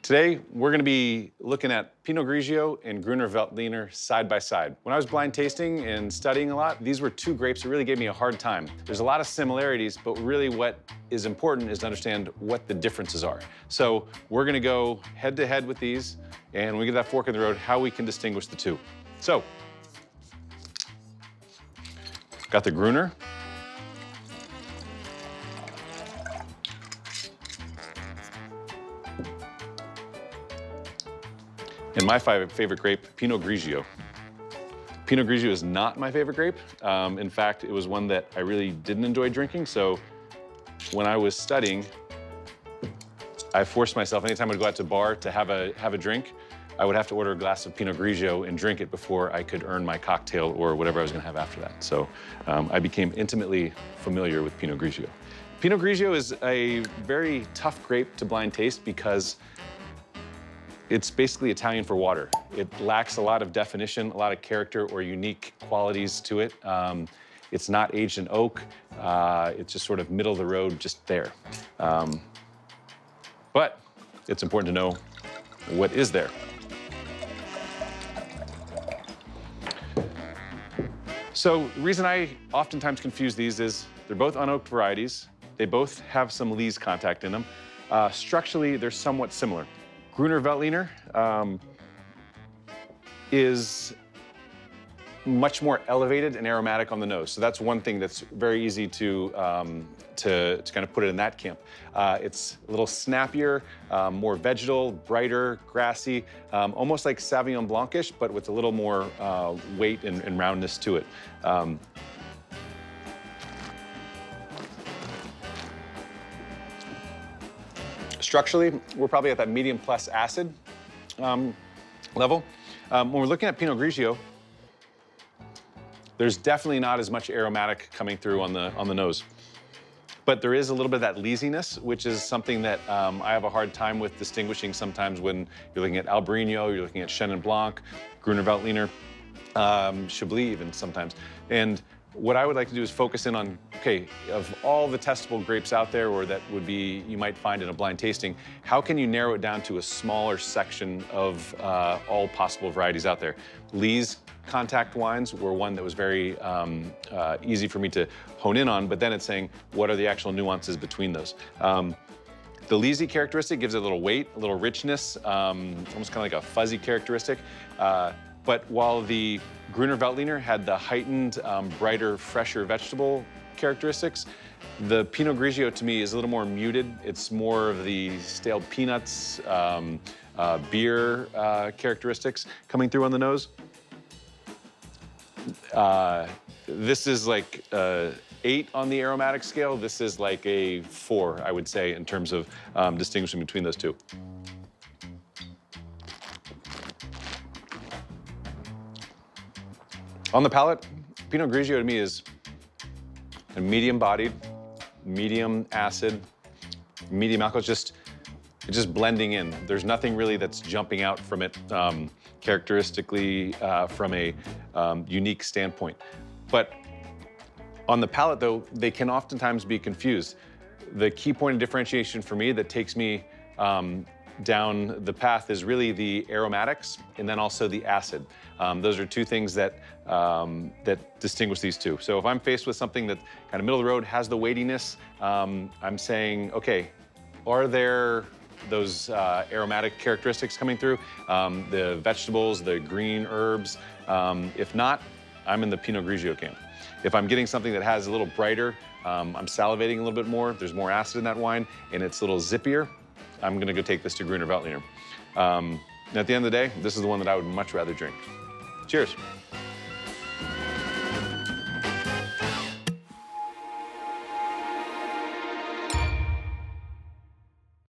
Today, we're gonna be looking at Pinot Grigio and Gruner Veltliner side by side. When I was blind tasting and studying a lot, these were two grapes that really gave me a hard time. There's a lot of similarities, but really what is important is to understand what the differences are. So we're gonna go head to head with these, and when we get that fork in the road, how we can distinguish the two. So, got the Gruner. And my favorite grape, Pinot Grigio. Pinot Grigio is not my favorite grape. In fact, it was one that I really didn't enjoy drinking. So when I was studying, I forced myself, anytime I'd go out to a bar to have a drink, I would have to order a glass of Pinot Grigio and drink it before I could earn my cocktail or whatever I was gonna have after that. So I became intimately familiar with Pinot Grigio. Pinot Grigio is a very tough grape to blind taste because it's basically Italian for water. It lacks a lot of definition, a lot of character or unique qualities to it. It's not aged in oak. It's just sort of middle of the road, just there. But it's important to know what is there. So the reason I oftentimes confuse these is they're both unoaked varieties. They both have some lees contact in them. Structurally, they're somewhat similar. Gruner Veltliner is much more elevated and aromatic on the nose. So that's one thing that's very easy to kind of put it in that camp. It's a little snappier, more vegetal, brighter, grassy, almost like Sauvignon Blanc-ish, but with a little more weight and roundness to it. Structurally, we're probably at that medium plus acid level. When we're looking at Pinot Grigio, there's definitely not as much aromatic coming through on the nose. But there is a little bit of that leesiness, which is something that I have a hard time with distinguishing sometimes when you're looking at Albarino, you're looking at Chenin Blanc, Gruner Veltliner, Chablis even sometimes. And what I would like to do is focus in on, okay, of all the testable grapes out there or that would be, you might find in a blind tasting, how can you narrow it down to a smaller section of all possible varieties out there? Lees contact wines were one that was very easy for me to hone in on, but then it's saying, what are the actual nuances between those? The leesy characteristic gives it a little weight, a little richness, almost kind of like a fuzzy characteristic. But while the Gruner Veltliner had the heightened, brighter, fresher vegetable characteristics, the Pinot Grigio to me is a little more muted. It's more of the stale peanuts, beer characteristics coming through on the nose. This is like 8 on the aromatic scale. This is like a 4, I would say, in terms of distinguishing between those two. On the palate, Pinot Grigio to me is a medium-bodied, medium acid, medium alcohol. It's just blending in. There's nothing really that's jumping out from it characteristically from a unique standpoint. But on the palate, though, they can oftentimes be confused. The key point of differentiation for me that takes me down the path is really the aromatics and then also the acid. Those are two things that distinguish these two. So if I'm faced with something that kind of middle of the road has the weightiness, I'm saying, okay, are there those aromatic characteristics coming through? The vegetables, the green herbs. If not, I'm in the Pinot Grigio camp. If I'm getting something that has a little brighter, I'm salivating a little bit more, there's more acid in that wine, and it's a little zippier, I'm gonna go take this to Gruner Veltliner. And at the end of the day, this is the one that I would much rather drink. Cheers.